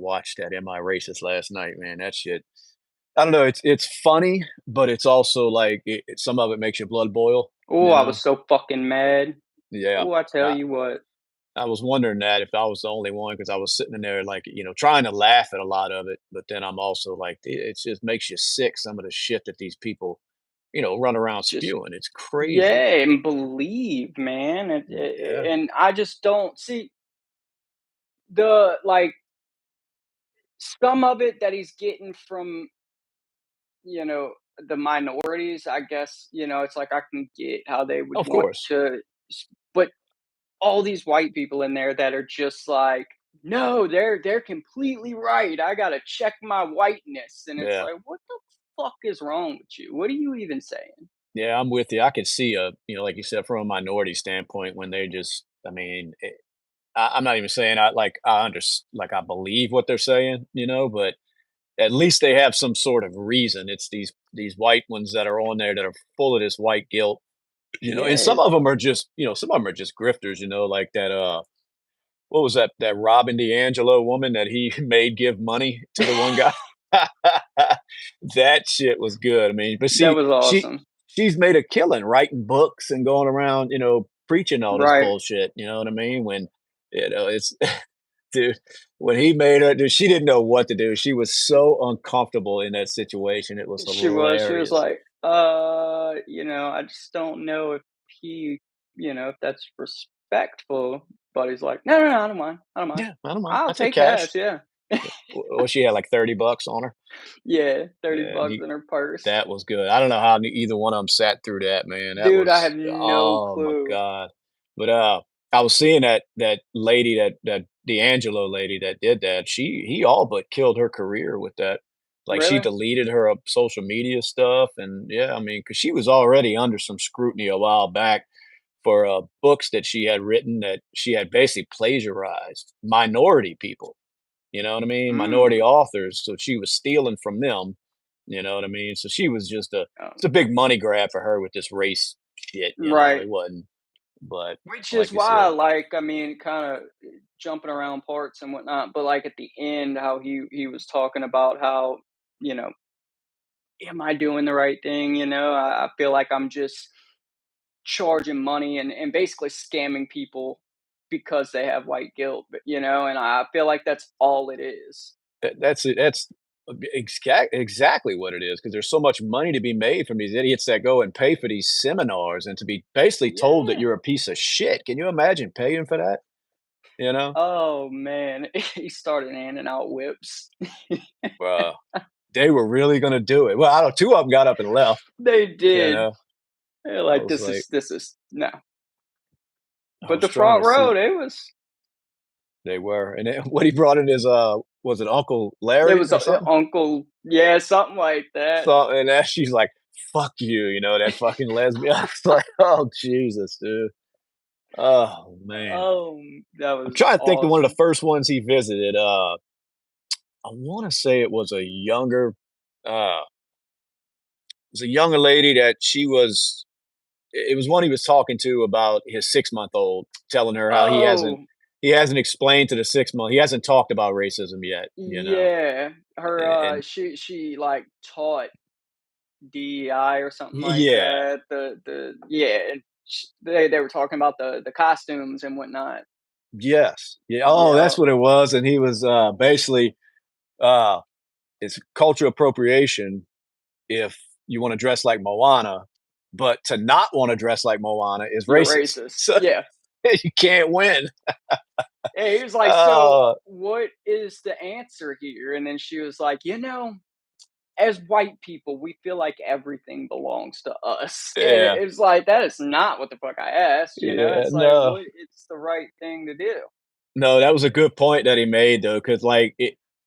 watched that Am I Racist last night, man. That shit. I don't know. It's funny, but it's also like some of it makes your blood boil. Oh, You I know? was so fucking mad. Yeah. Oh, I tell I, you what. I was wondering that if I was the only one because I was sitting in there like trying to laugh at a lot of it, but then I'm also like it just makes you sick. Some of the shit that these people run around Just spewing. It's crazy. yeah, and believe, man, Yeah. and I just don't see the like, some of it that he's getting from, you know, the minorities, I guess, it's like I can get how they would Of want course. to but all these white people in there that are just like, "No, they're completely right. I gotta check my whiteness," and it's Yeah. like, "What the fuck is wrong with you? What are you even saying?" Yeah, I'm with you. I could see like you said, from a minority standpoint, when they just, I mean, I'm not even saying like I believe what they're saying, but at least they have some sort of reason. It's these white ones that are on there that are full of this white guilt, and Yeah, some of them are just, some of them are just grifters, like that. What was that Robin DeAngelo woman that he made give money to the one guy? That shit was good. I mean, but that see, was awesome. she's made a killing writing books and going around, preaching all this Right. bullshit. You know what I mean? When it's dude, when he made her, dude, she didn't know what to do. She was so uncomfortable in that situation. It was She was hilarious. like, I just don't know if he, if that's respectful." But he's like, "No, no, no, I don't mind. I don't mind. Yeah, I don't mind. I'll I take take cash. cash, yeah." Well, she had like 30 bucks on her. Yeah, 30 Yeah, bucks in her purse. that was good. I don't know how either one of them sat through that, man. That Dude, I have was no oh my clue. god. But, I was seeing that lady, that D'Angelo lady that did that, he all but killed her career with that. Like, she Really? deleted her, social media stuff, and yeah, I mean, because she was already under some scrutiny a while back for, books that she had written that she had basically plagiarized minority people. You know what I mean? Minority Mm. authors, so she was stealing from them, you know what I mean? So she was just it's a Um, big money grab for her with this race shit, right. it wasn't but Which is like you why, said, like, I mean, kinda jumping around parts and whatnot, but, like, at the end, how he was talking about how, you know, "Am I doing the right thing?" I feel like I'm just charging money and basically scamming people because they have white guilt, but, and I feel like that's all it is. that's it, that's exactly what it is because there's so much money to be made from these idiots that go and pay for these seminars and to be basically told that Yeah. you're a piece of shit. Can you imagine paying for that? You know? Oh, man. He started handing out whips. Uh, they were really gonna do it. Well, I don't 2 of them got up and left, They you did. know? They're I like, was "This like is no." I But was the trying front to row, see. they was They were, and then what he brought in is, was it Uncle it Larry was, or something? uncle, yeah, something like that. So and then she's like, "Fuck you," that fucking lesbian. I was like, "Oh, Jesus, dude." Oh, man. Oh, that I'm was trying to think of one of the awesome. first ones he visited, I wanna say uh, it was a younger lady that she was it was one he was talking to about his 6-month-old, telling her how Oh, he hasn't explained to the 6-month he hasn't talked about racism yet, yeah. Her, and she, like, taught DEI or something like yeah. that. Yeah, and they were talking about the costumes and whatnot. Yes. Yeah, oh, Yeah. that's what it was, and he was, basically, uh, it's cultural appropriation if you wanna dress like Moana, but to not wanna dress like Moana is You're racist. racist. So, Yeah. you can't win. Yeah, he was like, "So, Oh, what is the answer here?" And then she was like, as white people, we feel like everything belongs to us." And yeah. it's like, that is not what the fuck I asked, Yeah, It's like, no. what it's the right thing to do. No, that was a good point that he made, though, because like,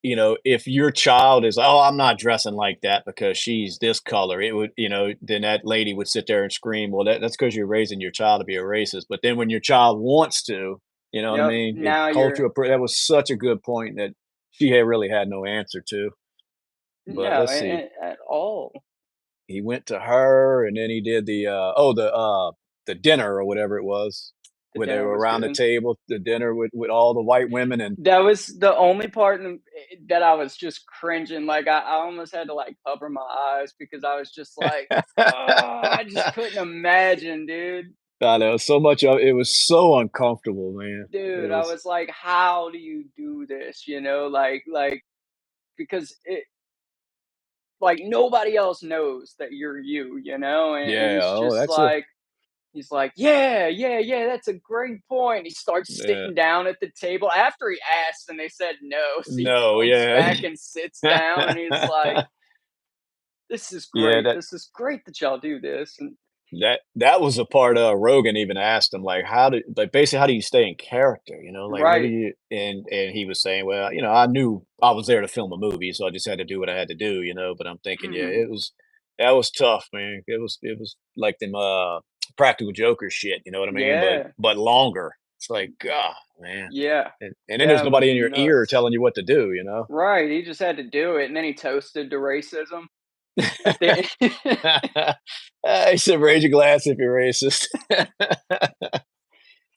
if your child is, "Oh, I'm not dressing like that because she's this color," it would then that lady would sit there and scream, "Well, that's because 'cause you're raising your child to be a racist." But then when your child wants to, you know what I Yep. mean? Now you're That was such a good point that she had really had no answer to. But no, let's see. at all. He went to her, and then he did the dinner or whatever it was. The where they dinner were was around the good. table, the dinner with all the white women and That was the only part that I was just cringing, like, I almost had to, like, cover my eyes because I was just like, "Oh, I just couldn't imagine, dude." I know so much of it was so uncomfortable, man. It Dude, I was was like, "How do you do this?" You know, because like, nobody else knows that you're you, you know, and yeah, he's oh, just that's a like he's like, "Yeah, yeah, yeah, that's a great point." He starts yeah. sitting down at the table after he asked and they said no, so he No, comes yeah. back and sits down and he's like, "This is Yeah, great. This is great that y'all do this." And that was a part, Rogan even asked him, like, how do like, basically, how do you stay in character, like, what do right. you and he was saying, "Well, I knew I was there to film a movie, so I just had to do what I had to do," but I'm thinking, yeah, Mhm. that was tough, man. It was like them, Practical Joker shit, you know what I mean? Yeah. But longer. It's like, God, man. Yeah. And then there's Yeah, it was nobody in your ear nuts. telling you what to do, you know? Right, he just had to do it, and then he toasted to racism at the end. He said, "Raise your glass if you're racist."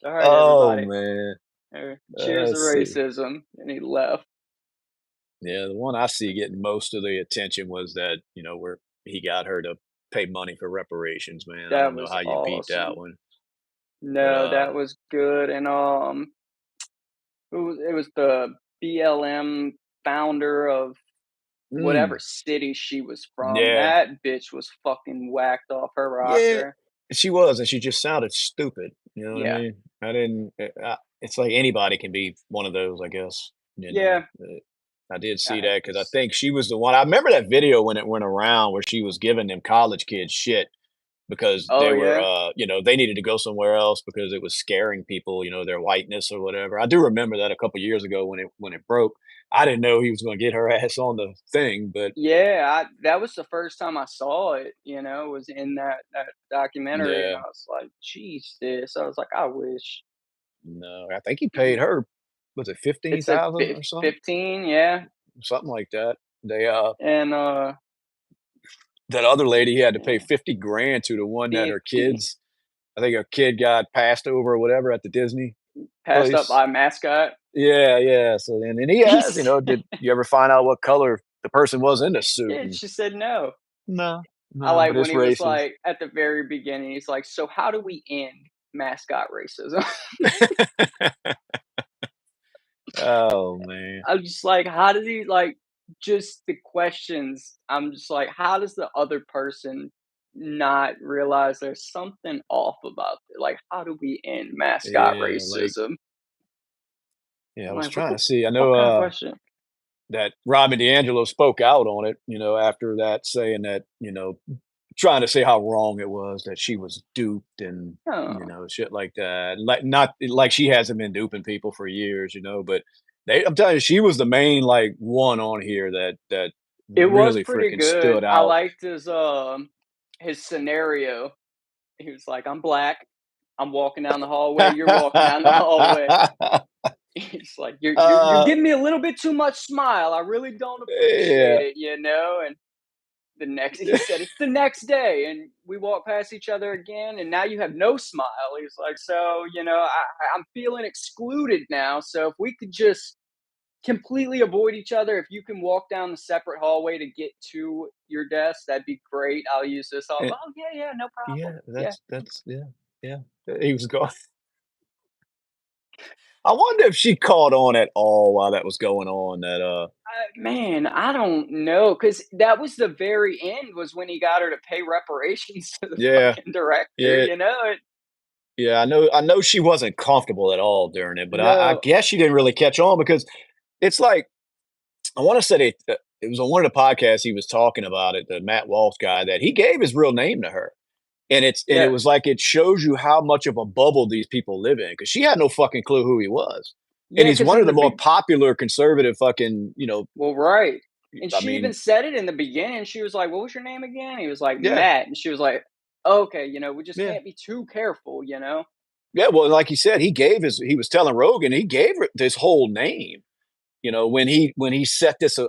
"Alright, Oh, everybody. man. Cheers to Let's see. racism," and he left. Yeah, the one I see getting most of the attention was that, where he got her to pay money for reparations, man. I That don't know was how you beat that awesome. one. But, No, that was good, and, it was the BLM founder of whatever mm, city she was from. yeah. That bitch was fucking whacked off her Yeah, rocker. she was, and she just sounded stupid, you know what I Yeah. mean? I didn't it's like anybody can be one of those, I guess, Yeah. I did see I that because I just think she was the one I remember that video when it went around where she was giving them college kids shit because Oh, they were, yeah? they needed to go somewhere else because it was scaring people, their whiteness or whatever. I do remember that a couple years ago when it broke. I didn't know he was gonna get her ass on the thing, but Yeah, I that was the first time I saw it, was in that documentary, and I yeah, was like, "Jeez, this." I was like, "I wish." no, I think he paid her, was it It said 15,000 or something? 15, yeah, Something like that. They and, that other lady he had to pay yeah, 50 grand to, the one that her 50. kids, I think her kid got passed over or whatever at the Disney Passed up place. by a mascot. Yeah, yeah. So and he asked, He's did you ever find out what color the person was in the suit? yeah, And she said no. no, I no, like but when it's he was racist. like, at the very beginning, he's like, "So how do we end mascot racism?" Oh man. I'm just like, how does he like just the questions? I'm just like, how does the other person not realize there's something off about it? Like, how do we end mascot Yeah, like racism? yeah, I I'm was like, what trying the to see. I fuck know kind of question? that Robin DeAngelo spoke out on it, after that, saying that, trying to say how wrong it was that she was duped and, Oh, shit like that. Like not like she hasn't been duping people for years, but I'm telling you, she was the main like one on here that it was really pretty freaking good. stood I out. liked his scenario. He was like, I'm black. I'm walking down the hallway. You're walking down the hallway. He's like, you're uh, giving me a little bit too much smile. I really don't appreciate yeah, it. And the next he said, "It's the next day," and we walk past each other again, and now you have no smile. He's like, "So, I'm feeling excluded now, so if we could just completely avoid each other, if you can walk down the separate hallway to get to your desk, that'd be great. I'll use this hall." and "Oh, yeah, yeah, no problem. yeah, Yeah." that's yeah, yeah. He was going. I wonder if she caught on at all while that was going on. That Man, I don't know, cause that was the very end was when he got her to pay reparations to the yeah, fucking director, yeah, you know? It yeah. I know she wasn't comfortable at all during it, but I No. guess she didn't really catch on because it's like I want to say it was on one of the podcasts he was talking about it, the Matt Walsh guy, that he gave his real name to her. And it Yeah. was like it shows you how much of a bubble these people live in because she had no fucking clue who he was. And Yeah, he's cause one of in the the more big popular conservative fucking, well, right. And I she even mean, said it in the beginning. She was like, "What was your name again?" He was like, yeah, "Matt." And she was like, "Okay, we just yeah. can't be too careful, you know?" Yeah, well, like he said, he was telling Rogan, he gave her this whole name, when he set this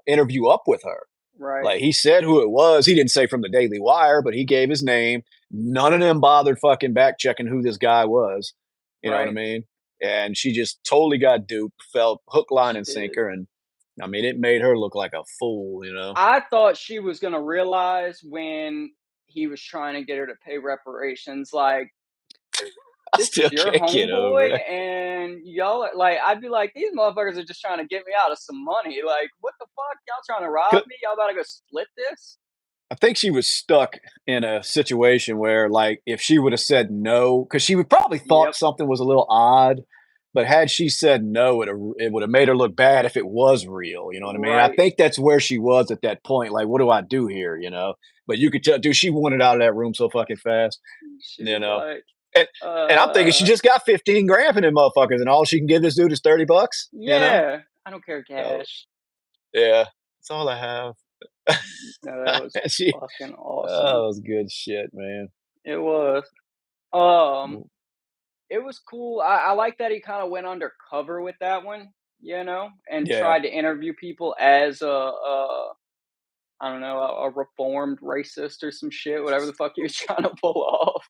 interview up with her. Right. Like he said who it was. He didn't say from the Daily Wire, but he gave his name. None of them bothered fucking back checking who this guy was. You know what I Right. mean? And she just totally got duped, fell hook, line, She and did. sinker, and I mean, it made her look like a fool, I thought she was gonna realize when he was trying to get her to pay reparations, like, I "This still is your can't get over homeboy, that. and y'all are" like, I'd be like, "These motherfuckers are just trying to get me out of some money, like, what the fuck? Y'all trying to rob 'Cau me? Y'all about to go split this?" I think she was stuck in a situation where, like, if she would have said no, because she would probably thought Yep, something was a little odd, but had she said no, it would have made her look bad if it was real, you know what I mean? I right. think that's where she was at that point, like, "What do I do here?" You know? But you could tell dude, she wanted out of that room so fucking fast, She you was know? like, And and I'm thinking she "Uh, just got 15 grand from them motherfuckers, and all she can give this dude is 30 bucks, you know? yeah, I don't care So, cash." yeah, that's all I have. No, that was And she fucking oh, awesome. that was good shit, man. It was. Um, it was cool. I like that he kinda went undercover with that one, and Yeah. tried to interview people as I don't know, a reformed racist or some shit, whatever the fuck he was trying to pull off.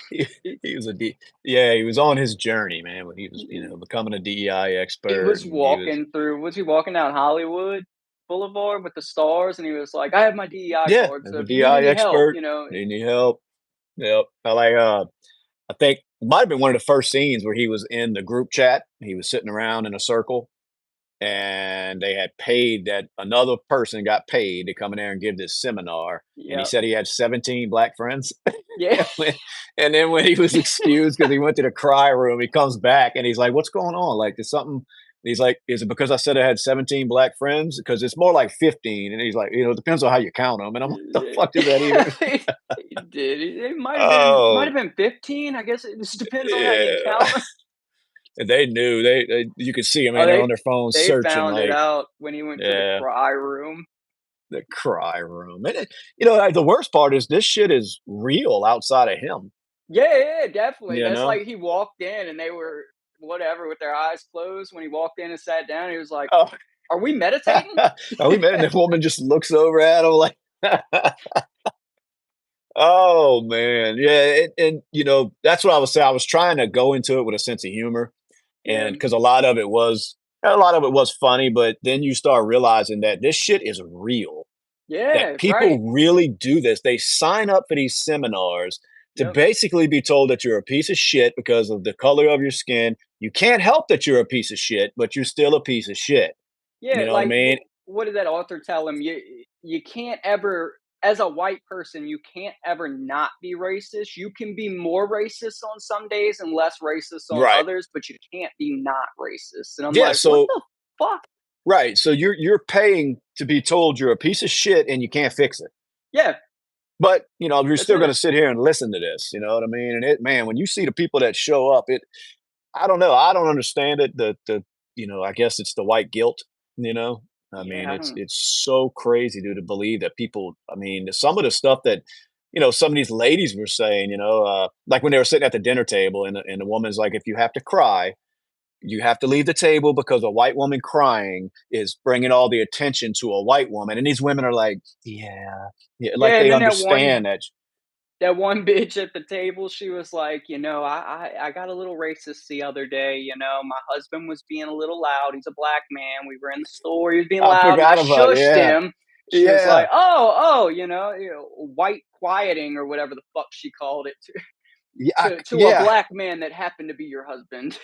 He He he was a D yeah, he was on his journey, man, when he was, he becoming a DEI he expert, was and he was walking down Hollywood Boulevard with the stars, and he was like, "I have my DEI yeah, card, as so a if you need DEI any help," expert, need any help? Yep. I think it might have been one of the first scenes where he was in the group chat, he was sitting around in a circle, and they had paid that another person got paid to come in there and give this seminar, and he Yep. said he had 17 black friends. Yeah. And when he was excused because he went to the cry room, he comes back and he's like, "What's going on? Like, there's something." He's like, "Is it because I said I had 17 black friends? Because it's more like 15." And he's like, "It depends on how you count them." And I'm like, "The fuck does that even?" He he did. It might Oh, have been 15, I guess it just depends on how you yeah. count. And they knew they you could see them, Oh, man. They're on their phones they searching, found it like, out when he went to the yeah, cry room. the cry room. And the worst part is this shit is real outside of him. Yeah, yeah, definitely. You That's know? like he walked in and they were whatever with their eyes closed when he walked in and sat down. He was like, Oh, "Are we meditating?" oh, we met, and the woman just looks over at him like, oh man, yeah, and that's what I was saying. I was trying to go into it with a sense of humor, and Yeah. because a lot of it was funny, but then you start realizing that this shit is real. That Yeah, right. people really do this. They sign up for these seminars to Yep. basically be told that you're a piece of shit because of the color of your skin. You can't help that you're a piece of shit, but you're still a piece of shit. You Yeah, know what I like mean? what did that author tell him? You can't ever, as a white person, you can't ever not be racist. You can be more racist on some days and less racist on Right. others, but you can't be not racist. And I'm Yeah. like, what So the fuck? right. So you're paying to be told you're a piece of shit and you can't fix it. Yeah, But you're that's still going it. to sit here and listen to this. You know what I mean? And man, when you see the people that show up, I don't know. I don't understand it. I guess it's the white guilt. You know, I mean, Yeah, I don't. it's so crazy, dude, to believe that people. I mean, some of the stuff that some of these ladies were saying. Like when they were sitting at the dinner table, and the woman's like, if you have to cry, you have to leave the table because a white woman crying is bringing all the attention to a white woman, and these women are like, yeah, yeah, like Yeah, and they then understand that. that one bitch at the table, she was like, I got a little racist the other day. My husband was being a little loud. He's a black man. We were in the store. He was being I loud, and I forgot about shushed yeah, him. She was yeah, like, oh, white quieting or whatever the fuck she called it yeah, to a yeah. black man that happened to be your husband.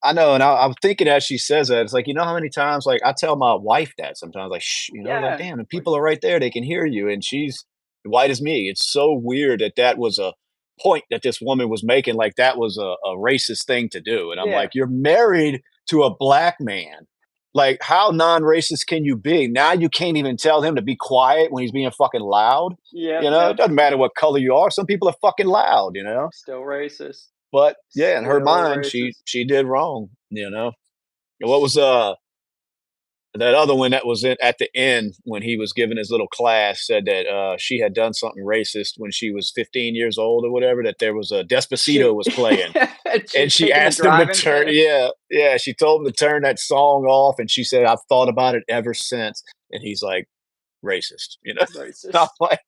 I know, and I'm thinking as she says that, it's like, how many times, like, I tell my wife that sometimes, like, "Shh," like, Yeah, "Damn, the like people are right there, they can hear you," and she's white as me. It's so weird that that was a point that this woman was making, like that was a racist thing to do, and I'm yeah, like, "You're married to a black man. Like, how non-racist can you be? Now you can't even tell him to be quiet when he's being fucking loud?" yeah, It yep. doesn't matter what color you are. Some people are fucking loud. Still racist. But yeah, in her Still mind, she racist. she did wrong. And what was that other one that was at the end when he was giving his little class said that she had done something racist when she was 15 years old or whatever, that there was a Despacito She was playing. she And was she taking the asked him to driving turn, test. yeah, yeah. She told him to turn that song off, and she said, "I've thought about it ever since." And he's like, "Racist." I'm Racist. like,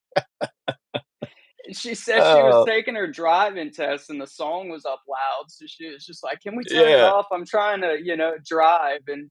She said she was Uh, taking her driving test and the song was up loud, so she was just like, "Can we turn it yeah. off? I'm trying to, drive." And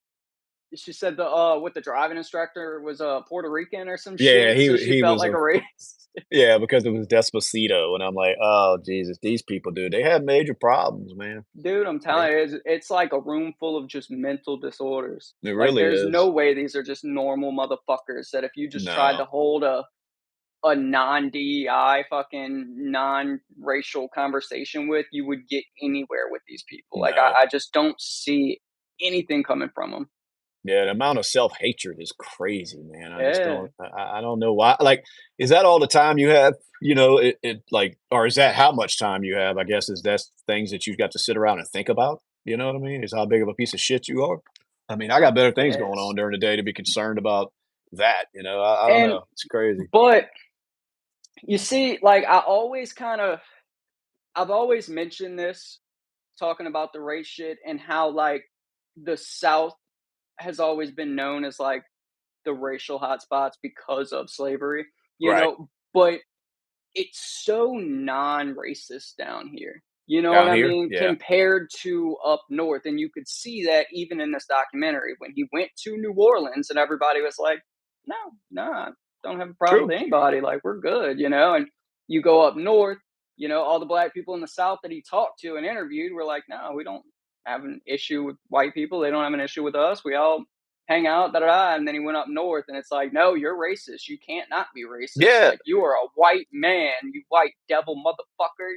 she said what the driving instructor was, Puerto Rican or some Yeah, shit, so she he felt was like a a race. yeah, because it was Despacito, and I'm like, "Oh, Jesus, these people, dude, they have major problems, man." Dude, I'm They telling you, it's like a room full of just mental disorders. it Like, really there's no is. way these are just normal motherfuckers that if you just tried to No, hold a non-DEI fucking non-racial conversation with, you would get anywhere with these people. Like, no. I just don't see anything coming from them. Yeah, the amount of self-hatred is crazy, man. I just Yeah, don't I don't know why like, is that all the time you have? You know, like or is that how much time you have, I guess, is that things that you've got to sit around and think about? You know what I mean? Is how big of a piece of shit you are? I mean, I I got better things going guess. on during the day to be concerned about that, you know? I don't And know. It's crazy. but you see, like, I've always mentioned this, talking about the race shit and how, like, the South has always been known as, like, the racial hotspots because of slavery, Right. but it's so non-racist down here. You know what Down I here? mean? Yeah. Compared to up north, and you could see that even in this documentary when he went to New Orleans and everybody was like, "No, no, I don't have a problem True. with anybody, like, we're good," and you go up north, all the black people in the South that he talked to and interviewed were like, "No, we don't have an issue with white people, they don't have an issue with us, we all hang out, da da da." And then he went up north, and it's like, no, you're racist. You can't not be racist. Yeah, Like, you are a white man, you white devil motherfucker,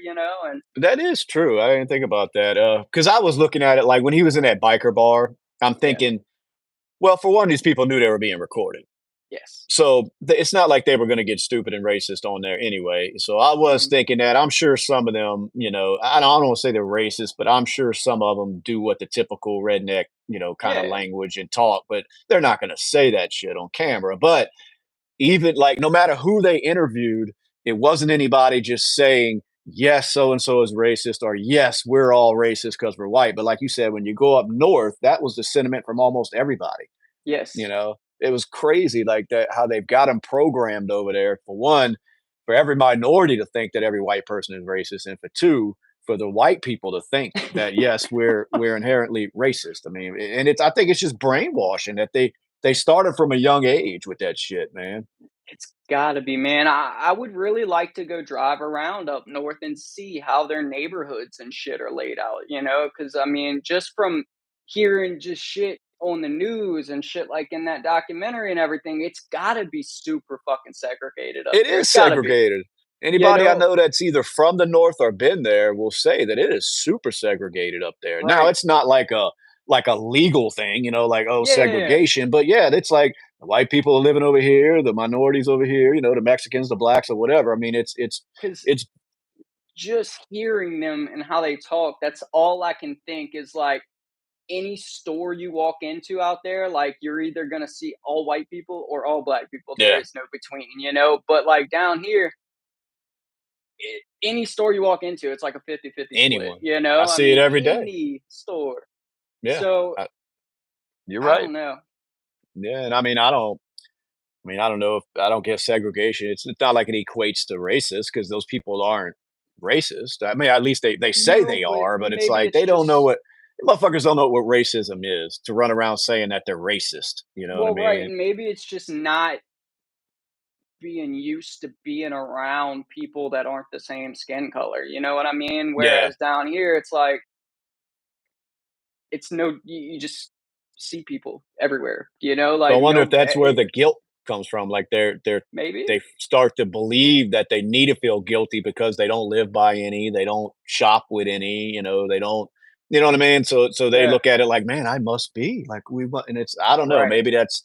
And that is true. I didn't think about that, because I was looking at it like when he was in that biker bar, I'm yeah, thinking, well, for one, these people knew they were being recorded. yes, So it's not like they were going to get stupid and racist on there anyway. So I was hmm, thinking that I'm sure some of them, I don't want to say they're racist, but I'm sure some of them do what the typical redneck, kind of yeah, language and talk, but they're not going to say that shit on camera. But even like no matter who they interviewed, it wasn't anybody just saying, yes, so and so is racist, or yes, we're all racist because we're white. But like you said, when you go up north, that was the sentiment from almost everybody. yes, It was crazy like that how they've got them programmed over there. For one, for every minority to think that every white person is racist, and for two, for the white people to think that yes, we're inherently racist. I mean, and it's I think it's just brainwashing that they started from a young age with that shit, man. it's gotta be, man. I would really like to go drive around up north and see how their neighborhoods and shit are laid out, because I mean, just from hearing just shit on the news and shit like in that documentary and everything, it's gotta be super fucking segregated up It there. is It's gotta be. segregated. You Anybody I know? know that's either from the North or been there will say that it is super segregated up there. Now, Right. it's not like a legal thing, like, oh, Yeah, yeah, yeah. segregation, but yeah, it's like the white people are living over here, the minorities over here, the Mexicans, the blacks, or whatever. I mean, Because it's just hearing them and how they talk, that's all I can think is, like, any store you walk into out there, like, you're either gonna see all white people or all black people. There yeah, is no between. But, like, down here, any store you walk into, it's like a 50-50 split, anyone. you I know? I see it mean, every day. any store. Yeah, So, you're I right. don't know. Yeah, and I mean, I don't know if I don't get segregation. It's not like it equates to racist because those people aren't racist. I mean, at least they say No, they but are, but it's maybe like it's they don't know just motherfuckers don't know what racism is to run around saying that they're racist. You know what I well, right, mean? and maybe it's just not being used to being around people that aren't the same skin color, you know what I mean? Yeah. Whereas down here, it's like, it's no you just see people everywhere, So I like, wonder if that's where it the guilt comes from. Like maybe? they start to believe that they need to feel guilty because they don't live by any, they don't shop with any, they don't, you know what I mean? So they Yeah, look at it like, man, I must be like and it's I don't know, right. maybe that's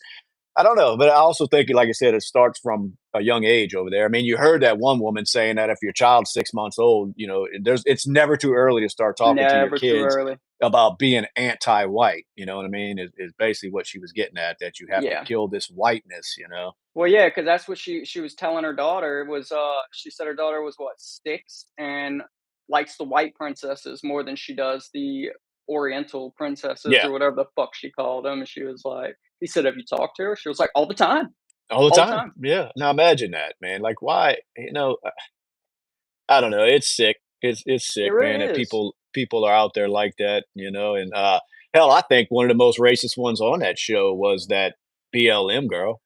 I don't know, but I also think, like I said, it starts from a young age over there. I mean, you heard that one woman saying that if your child's 6 months old, it's never too early to start talking to your Never too kids early. about being anti-white. You know what I mean? Is basically what she was getting at, that you have to Yeah. kill this whiteness. You know? Well, yeah, because that's what she was telling her daughter was, she said her daughter was, what, 6 and likes the white princesses more than she does the oriental princesses Yeah, or whatever the fuck she called them, and she was like he said, "Have you talked to her?" She was like, "All the time, all the all the time. time." Yeah. Now imagine that, man. Like, why? I don't know, it's sick. It's It sick, man, really that is. people are out there like that, and, hell, I think one of the most racist ones on that show was that BLM girl.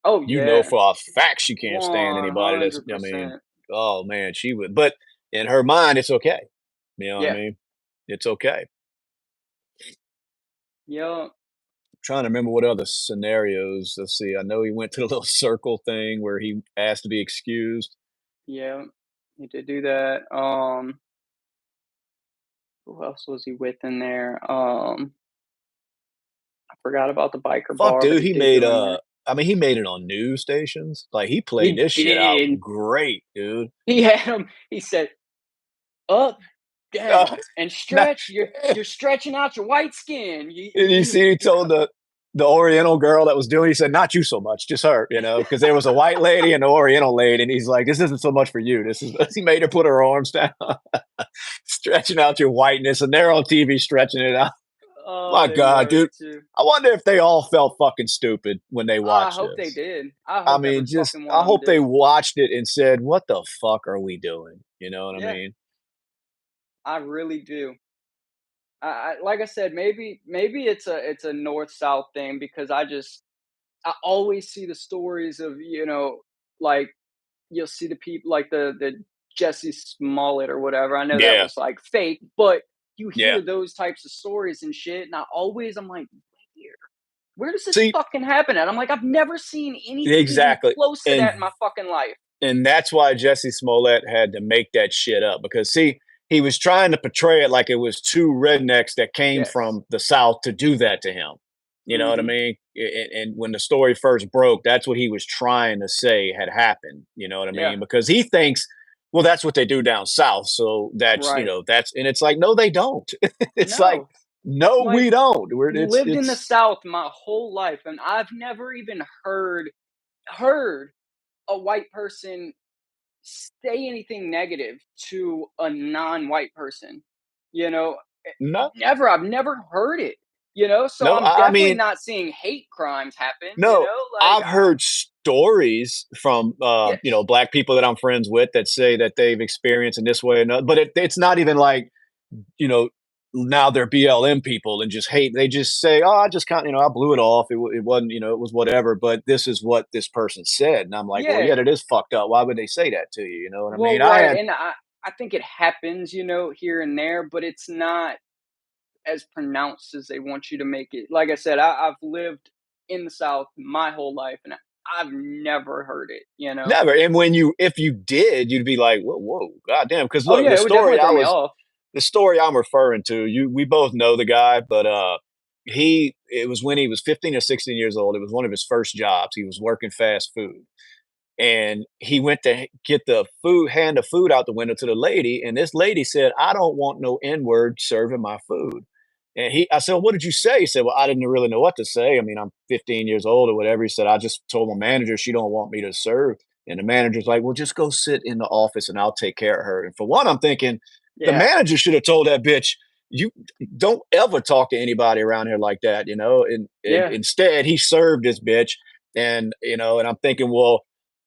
Oh, You know yeah. for a fact she can't stand anybody that's I mean, 100%. oh, man, she would but in her mind, it's okay. You know what I Yeah. mean? It's okay. Yeah. Trying to remember what other scenarios. Let's see. I know he went to the little circle thing where he asked to be excused. Yeah. He did do that. Who else was he with in there? I forgot about the biker Fuck, bar, but dude, he he did made go in there. I mean, he made it on news stations. Like he played He this shit out did. great, dude. He had him. He said, "Up, Uh, down, and nah, stretch. You're stretching out your white skin. and you see, he told the Oriental girl that was doing. He said, "Not you so much, just her." Because there was a white lady and an Oriental lady, and he's like, "This isn't so much for you. This is." He made her put her arms down, stretching out your whiteness, and they're on TV stretching it out. Oh, My they God, love dude. it too. I wonder if they all felt fucking stupid when they I watched hope they this. did. I I hope every mean, just fucking one I of them hope they did. watched it and said, "What the fuck are we doing?" You know what I Yeah, mean? I really do. Like I said, maybe it's a north south thing because I always see the stories of like you'll see the people like the Jesse Smollett or whatever. I know that Yeah, was like fake, but you yeah. hear those types of stories and shit, and I'm like, where does this See, fucking happen at? I'm like, I've never seen anything even exactly, close to and that in my fucking life. that's why Jesse Smollett had to make that shit up because see, he was trying to portray it like it was two rednecks that came Yes. from the South to do that to him. You know what I Mhm. mean? And when the story first broke, that's what he was trying to say had happened. You know what I Yeah. mean? Because he thinks, well, that's what they do down south. So Right. that's and it's like, no, they don't. It's like, No. no, Like we don't. lived in the It's South my whole life, and I've never even heard a white person say anything negative to a non-white person. You know, no, never. I've never heard it. So no. I'm I definitely mean, not seeing hate crimes happen. no, Like I've heard stories from yes, black people that I'm friends with that say that they've experienced in this way and but it's not even like you know now they're BLM people and just hate. They just say, "Oh, I just kind of I blew it off. It wasn't it was whatever." But this is what this person said, and I'm like, "Well, yeah. yeah, that is fucked up. Why would they say that to you?" You know what I Well, mean? I right, had and I think it happens, here and there, but it's not as pronounced as they want you to make it. Like I said, I've lived in the South my whole life, and I've never heard it. never. And when if you did, you'd be like, "Whoa, whoa, goddamn!" Because Oh look, yeah, it would definitely throw me off. the story I'm referring to, we both know the guy, but it was when he was 15 or 16 years old. It was one of his first jobs. He was working fast food. And he went to get the food, hand the food out the window to the lady, and this lady said, "I don't want no N-word serving my food." And I said, well, "What did you say?" He said, "Well, I didn't really know what to say. I mean, I'm 15 years old or whatever." He said, "I just told my manager she don't want me to serve." And the manager's like, "Well, just go sit in the office and I'll take care of her." And for one, I'm thinking the Yeah, manager should have told that bitch, "You don't ever talk to anybody around here like that," and yeah, instead he served this bitch. And and I'm thinking, well,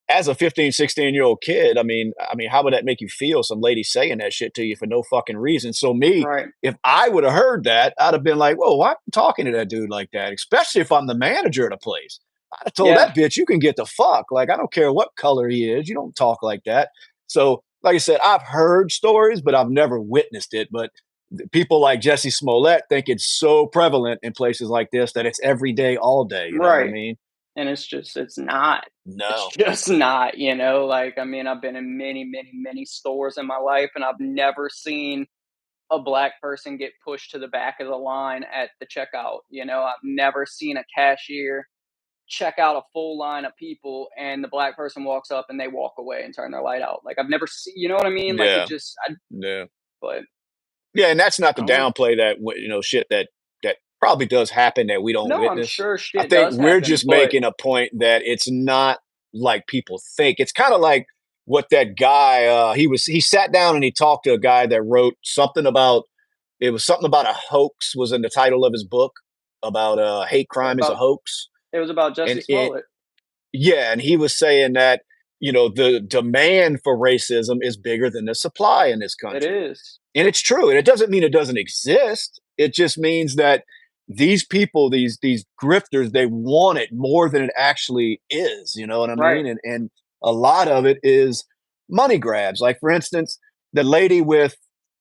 as a 15, 16-year-old kid, I mean, how would that make you feel? Some lady saying that shit to you for no fucking reason. So me, right. if I would have heard that, I'd have been like, "Whoa, why are you talking to that dude like that?" Especially if I'm the manager of the place. I'd have told Yeah, that bitch, "You can get the fuck. Like, I don't care what color he is. You don't talk like that." So, like I said, I've heard stories, but I've never witnessed it. But people like Jesse Smollett think it's so prevalent in places like this that it's every day, all day. You know what I right. mean? And it's not. It's No, just not. Like I mean, I've been in many, many, many stores in my life, and I've never seen a black person get pushed to the back of the line at the checkout. I've never seen a cashier check out a full line of people and the black person walks up and they walk away and turn their light out. Like I've never seen, you know what I mean? Like it yeah, just, yeah. but Yeah, and that's not I to don't know. downplay that shit that probably does happen that we don't No, I'm witness. sure I shit think does we're happen, just but making a point that it's not like people think. It's kind of like what that guy he sat down and he talked to a guy that wrote something about it was something about a hoax was in the title of his book about hate crime is a about hoax. it was about Jesse And it Smollett. yeah, and he was saying that the demand for racism is bigger than the supply in this It country. is. And it's true. And it doesn't mean it doesn't exist. It just means that these people, these grifters, they want it more than it actually is. You know what I Right. mean? And a lot of it is money grabs. Like for instance, the lady with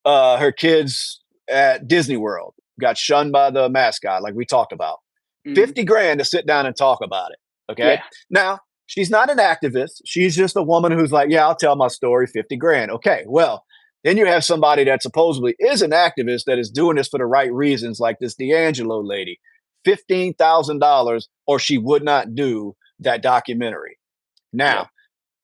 her kids at Disney World got shunned by the mascot, like we talked about. Mhm. 50 grand to sit down and talk about it. Okay. Yeah. Now, she's not an activist. She's just a woman who's like, yeah, I'll tell my story, 50 grand. Okay. Well, then you have somebody that supposedly is an activist that is doing this for the right reasons, like this D'Angelo lady, $15,000, or she would not do that documentary. Yep. Now,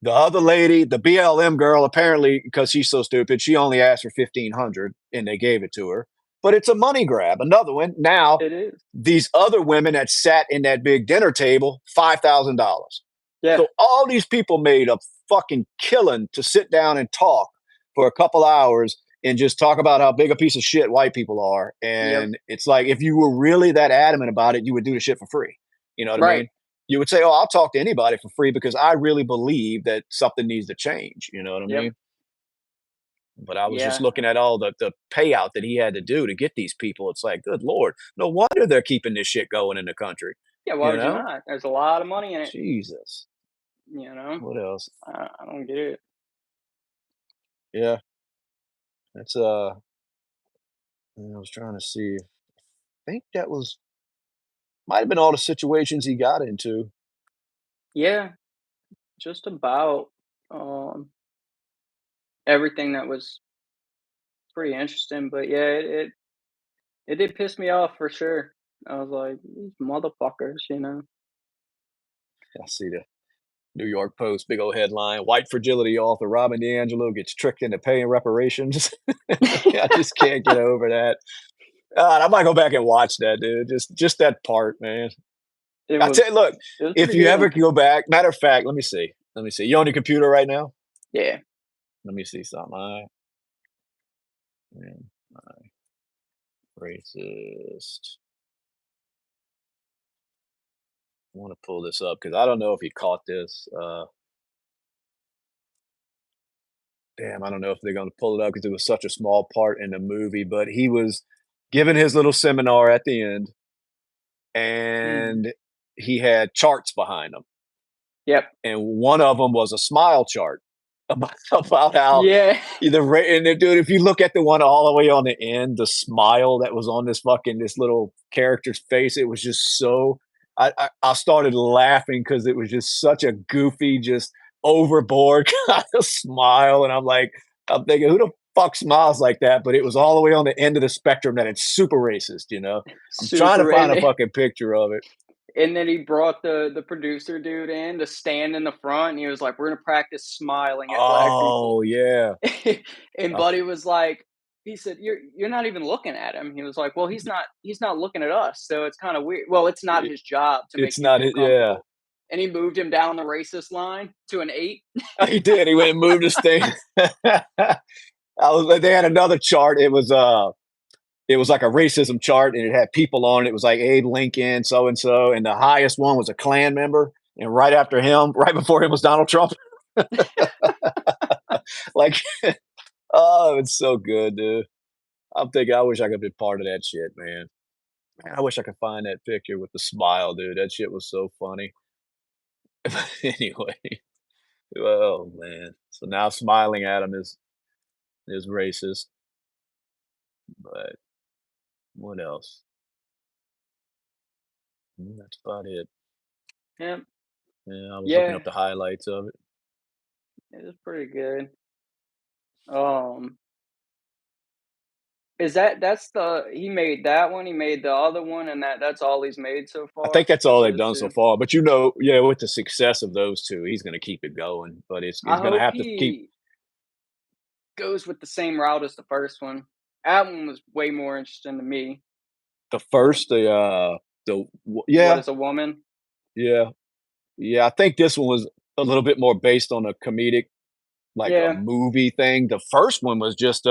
the other lady, the BLM girl, apparently because she's so stupid, she only asked for 1,500 and they gave it to her. But it's a money grab. Another one. Now, It is. these other women that sat in that big dinner table, $5,000. Yeah. So all these people made a fucking killing to sit down and talk for a couple hours and just talk about how big a piece of shit white people are. Yep. And it's like if you were really that adamant about it, you would do the shit for free. You know what I Right. mean? You would say, "Oh, I'll talk to anybody for free because I really believe that something needs to change." You know what I Yep. mean? But I was just Yeah. looking at all the payout that he had to do to get these people. It's like, good lord, no wonder they're keeping this shit going in the country. Yeah, why You would you know? not? There's a lot of money in it, Jesus. you know? What else? I don't get it. Yeah, that's I was trying to see. I think that was might have been all the situations he got into. Yeah, just about, um, everything that was pretty interesting, but yeah, it did piss me off for sure. I was like, "These motherfuckers," you know? I see the New York Post, big old headline: "White fragility author Robin DiAngelo gets tricked into paying reparations." I just can't get over that. God, I might go back and watch that, dude. Just that part, man. It I tell was you, look, it was if pretty you ever good. go back, matter of fact, let me see. Let me see. You on your computer right now? Yeah. Let me see something. Man, racist. I want to pull this up because I don't know if he caught this. Damn, I don't know if they're going to pull it up because it was such a small part in the movie, but he was giving his little seminar at the end, Mhm. and he had charts behind him, Yep. and one of them was a smile chart about how Yeah. and dude, if you look at the one all the way on the end, the smile that was on this little character's face, it was just so. I started laughing because it was just such a goofy, just overboard kind of smile, and I'm thinking, who the fuck smiles like that? But it was all the way on the end of the spectrum that it's super racist. I'm trying to Super, find a fucking picture of it. and then he brought the producer dude in to stand in the front, and he was like, "We're gonna practice smiling at black people." Oh yeah, And I Buddy was like, he said, "You're not even looking at him." He was like, "Well, he's not looking at us, so it's kind of weird. Well, it's not it, his job to make it's you not feel it. Yeah, comfortable." And he moved him down the racist line to an 8. he did. He went and moved his thing. They had another chart. It was like a racism chart, and it had people on it. It was like Abe Lincoln, so and so, and the highest one was a Klan member, and right after him, right before him was Donald Trump. Like, oh, it's so good, dude. I'm thinking, I wish I could be part of that shit, man. Man, I wish I could find that picture with the smile, dude. That shit was so funny. Anyway, oh man. So now smiling at him is racist, but what else? That's about it. Yeah, Yeah, I was looking yeah, up the highlights of it. it was pretty good. Um, is that's the he made that one, he made the other one, and that's all he's made so I think far? that's all Just they've those done so 2? far. But yeah, with the success of those two, he's going to keep it going. But it's I going to hope have to keep he goes with the same route as the first one. That one was way more interesting to me. the The first, What yeah, is a woman? yeah, yeah. I think this one was a little bit more based on a comedic, like a Yeah, movie thing. The first one was just,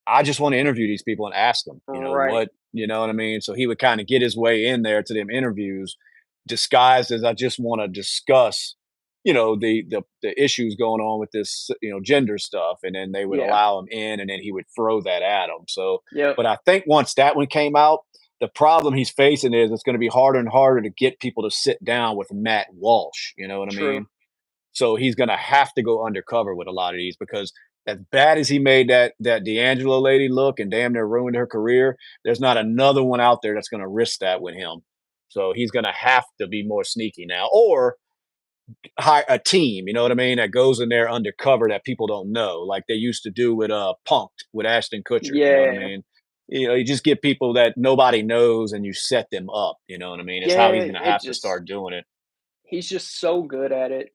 I just want to interview these people and ask them, right. you know what I mean? So he would kind of get his way in there to them interviews, disguised as I just want to discuss the issues going on with this, gender stuff, and then they would Yeah. allow him in, and then he would throw that at him. So, Yep. but I think once that one came out, the problem he's facing is it's going to be harder and harder to get people to sit down with Matt Walsh. You know what I True. mean? So he's going to have to go undercover with a lot of these because as bad as he made that D'Angelo lady look and damn near ruined her career, there's not another one out there that's going to risk that with him. So he's going to have to be more sneaky now, or hire a team, you know what I mean, that goes in there undercover that people don't know, like they used to do with Punked with Ashton Kutcher, you know what I Yeah. mean? You just get people that nobody knows and you set them up, you know what I mean? It's how Yeah, he's gonna it have to just start doing it. he's just so good at it.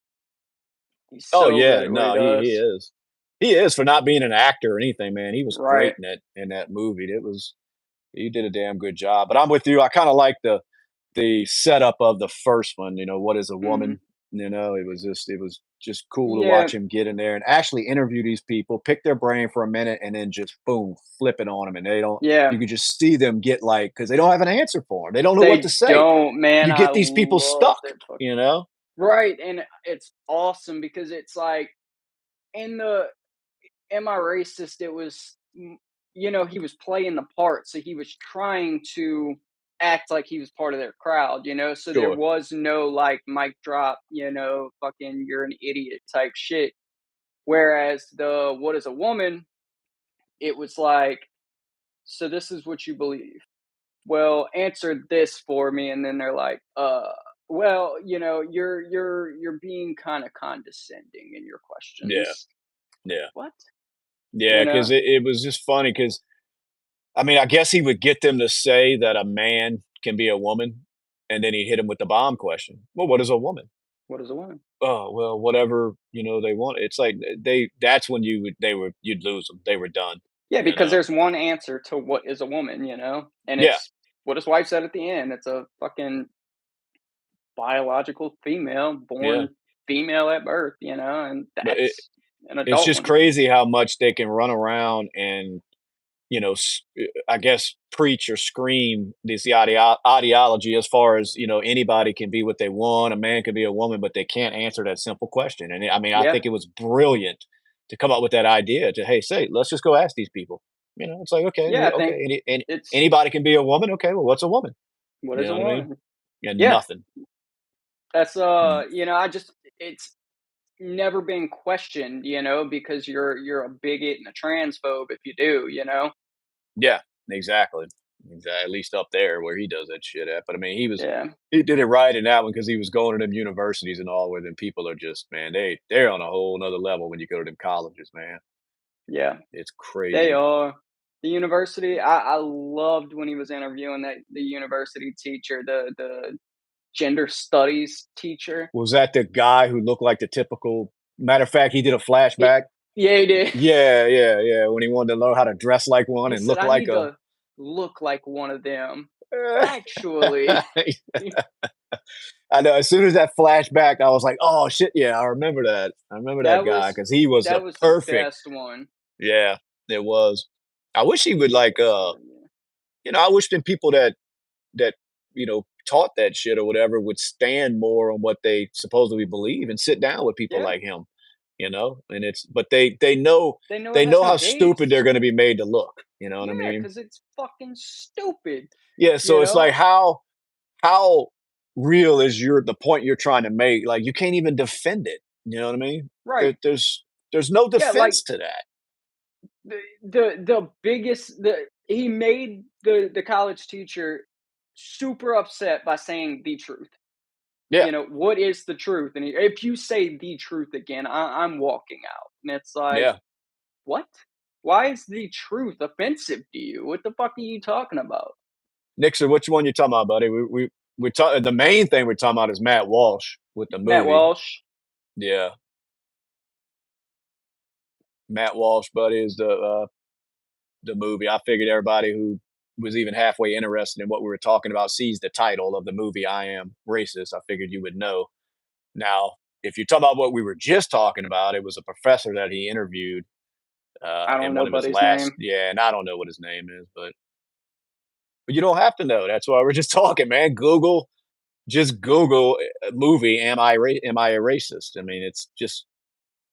He's Oh so good yeah, at what he no, he does. is. He is for not being an actor or anything, man. He was great Right. in that movie. It was he did a damn good job. But I'm with you. I kind of like the setup of the first one, what is a Mhm. woman? It was just cool to Yeah, watch him get in there and actually interview these people, pick their brain for a minute, and then just boom, flip it on them. And they don't yeah. you could just see them get like because they don't have an answer for them. They don't know what to They say. don't, man, You I get these people love stuck, that fuck you know? right, and it's awesome because it's like in the Am I Racist, it was he was playing the part, so he was trying to act like he was part of their crowd, so there Sure. was no, like, mic drop, fucking "you're an idiot" type shit, whereas the "What is a woman?" it was like, "So this is what you believe. Well, answer this for me," and then they're like, well, you're being kinda condescending in your Yeah. questions." Yeah. What? Yeah. You Because know? it was just funny because I mean, I guess he would get them to say that a man can be a woman, and then he hit him with the bomb question. Well, what is a woman? What is a woman? Oh, well, whatever, they want. It's like that's when you'd lose them. They were done, Yeah, you because know? there's one answer to what is a woman, and Yeah, it's what his wife said at the end. It's a fucking biological female, yeah. born female at birth, and But that's an it's adult just one. crazy how much they can run around and, I guess preach or scream this ideology as far as, anybody can be what they want, a man can be a woman, but they can't answer that simple question. And I mean, I Yeah, think it was brilliant to come up with that idea to, hey, say, let's just go ask these people. It's like, okay, yeah. I think okay, it's anybody can be a woman. Okay, well, what's a woman? what You is know a what I mean? woman? And Yeah, nothing. that's Mm. I just it's never been questioned, because you're a bigot and a transphobe if you do, Yeah, exactly. At least up there where he does that shit at. But I mean, Yeah, he did it right in that one because he was going to them universities and all where them people are just man, they're on a whole nother level when you go to them colleges, man. yeah. It's They crazy. are. The university, I loved when he was interviewing the university teacher, the gender studies teacher. Was that the guy who looked like the typical matter of fact, he did a It flashback? Yeah, he did. Yeah, yeah, yeah. When he wanted to learn how to dress like one He and said, look "I like need a to look like one of them." Actually. I know as soon as that flashback, I was like, oh shit, yeah, I remember that. I remember that That guy was because he was a that was the perfect. best one. Yeah, it was. I wish he would like But, yeah. I wish them people that taught that shit or whatever would stand more on what they supposedly believe and sit down with people Yeah, like him, and it's but they know they know it they has know no how stupid they're base. going to be made to look, you know what I Yeah, mean? because it's fucking stupid, Yeah, you so it's like know? how real is the point you're trying to make? Like you can't even defend it, you know what I mean? Right. There's no Yeah, like defense to that. the biggest the he made the college teacher super upset by saying the truth. Yeah, What is the truth? And if you say the truth again, I'm walking out. And it's like, yeah. what? Why is the truth offensive to you? What the fuck are you talking about? Nixon, which one you talking about, buddy? We talk the main thing we're talking about is Matt Walsh with the Matt movie. Walsh. Yeah, Matt Walsh, buddy, is the movie. I figured everybody who was even halfway interested in what we were talking about sees the title of the movie. I am racist. I figured you would know. Now, if you talk about what we were just talking about, it was a professor that he interviewed I don't in know one of his buddy's last. name. Yeah, and I don't know what his name is, but you don't have to know. That's why we're just talking, man. Google. just Google movie. Am I a racist? I mean, it's just.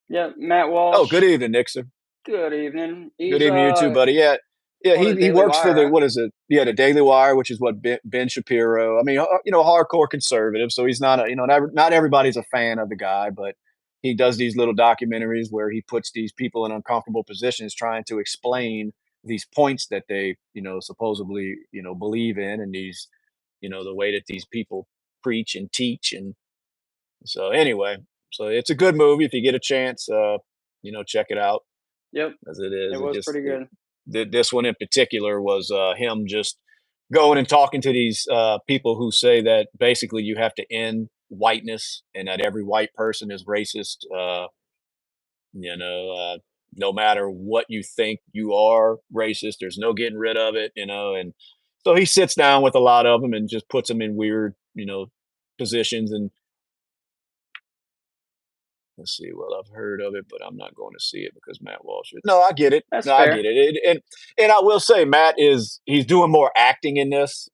Yeah, Matt Oh, Walsh. good evening, Nixon. Good evening. Good He's evening, you too, buddy. Yeah, yeah. on He the he Daily works for Wire, the huh? what is it? Yeah, the Daily Wire, which is what Ben Shapiro. I mean, hardcore conservative. So he's not a not everybody's a fan of the guy, but he does these little documentaries where he puts these people in uncomfortable positions, trying to explain these points that they supposedly believe in, and these the way that these people preach and teach. And so anyway, so it's a good movie if you get a chance. Check it out Yep, as it it is. was pretty good. This one in particular was him just going and talking to these people who say that basically you have to end whiteness and that every white person is racist. You know, no matter what you think, you are racist. There's no getting rid of it. And so he sits down with a lot of them and just puts them in weird, positions. And let's see. Well, I've heard of it, but I'm not going to see it because Matt Walsh. No, I get it. That's No, I fair. get it. And I will say, Matt he's doing more acting in this.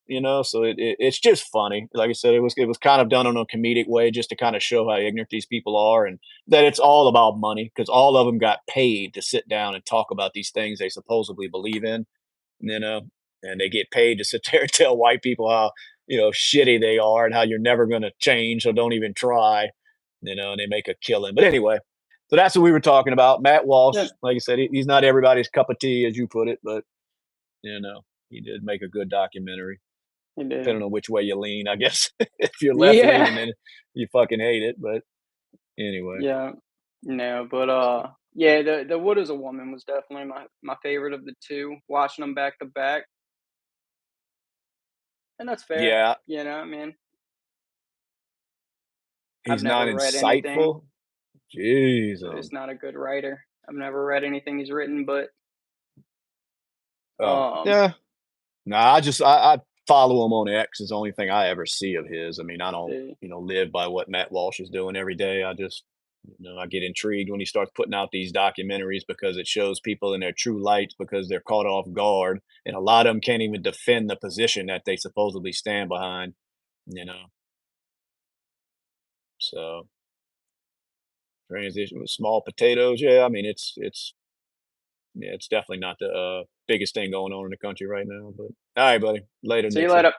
So it's just funny. Like I said, it was kind of done in a comedic way, just to kind of show how ignorant these people are, and that it's all about money because all of them got paid to sit down and talk about these things they supposedly believe in. you know, and they get paid to sit there and tell white people how, shitty they are and how you're never going to change. So don't even try, and they make a killing. But anyway, so that's what we were talking about. Matt Walsh, Yep, like I said, he's not everybody's cup of tea, as you put it, but, you know, he did make a good documentary, he did. depending on which way you lean, I guess. If you're left Yeah. leaning, then you fucking hate it. But anyway, Yeah. No, but, yeah, the Wood Is a Woman was definitely my favorite of the 2, watching them back to back, and that's fair, yeah, I mean, I've he's not never read anything, insightful. Jeez. so he's not a good writer. I've never read anything he's written, but, Oh, um, yeah. No, I follow him on X is the only thing I ever see of his. I mean, I don't, the live by what Matt Walsh is doing every day. I just, I get intrigued when he starts putting out these documentaries because it shows people in their true lights because they're caught off guard, and a lot of them can't even defend the position that they supposedly stand behind. You know, so transition with small potatoes. Yeah, I mean, it's yeah, it's definitely not the biggest thing going on in the country right now. But all right, buddy, later, see you Nixon. later.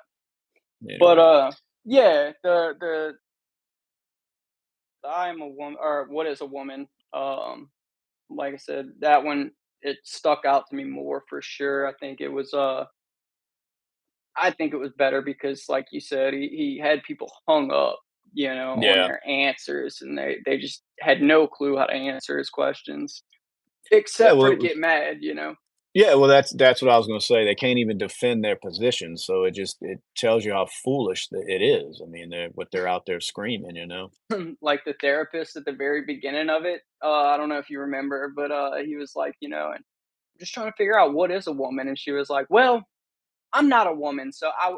But, Anyway. yeah, the I Am a Woman or What Is a Woman, like I said, that one, it stuck out to me more for sure. I think it was better because, like you said, he had people hung up, on Yeah. their answers, and they just had no clue how to answer his questions, Yeah, except well, for it to was get mad. yeah, well, that's what I was gonna say. They can't even defend their position, so it tells you how foolish that it is. I mean, they're out there screaming. Like the therapist at the very beginning of it. I don't know if you remember, but he was like, and I'm just trying to figure out what is a woman, and she was like, "Well, I'm not a woman, so I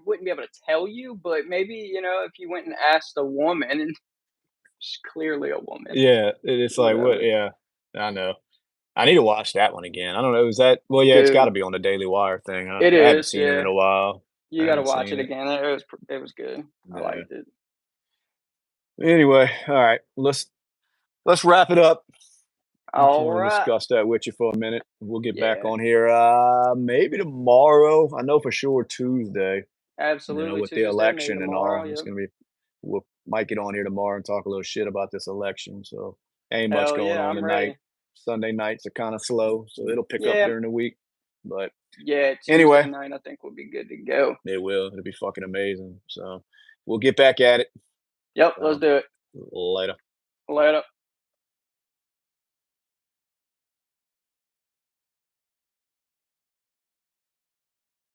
wouldn't be able to tell you, but maybe if you went and asked a woman, and she's clearly a woman, Yeah, it's like what? whatever." Yeah, I know. I need to watch that one again. I don't know. Is that well? Yeah, it's got to Dude, be on the Daily Wire thing. Huh? it I haven't is, seen it in yeah. a while. I You got to haven't watch seen it it. again. It was good. I Yeah. liked it. Anyway, all right. Let's wrap it up. I just All want to right. discuss that with you for a minute. We'll get back Yeah, on here maybe tomorrow. I know for sure Tuesday. absolutely. With the Tuesday, maybe election and tomorrow. all. It's Yep. gonna be we might get on here tomorrow and talk a little shit about this election. So ain't much Hell going yeah, on I'm tonight. ready. Sunday nights are kind of slow, so it'll pick up Yeah, during the week. But yeah. Tuesday anyway, night, I think we'll be good to go. it will. It'll be fucking amazing. So we'll get back at it. Yep. Let's So do it. later. Later.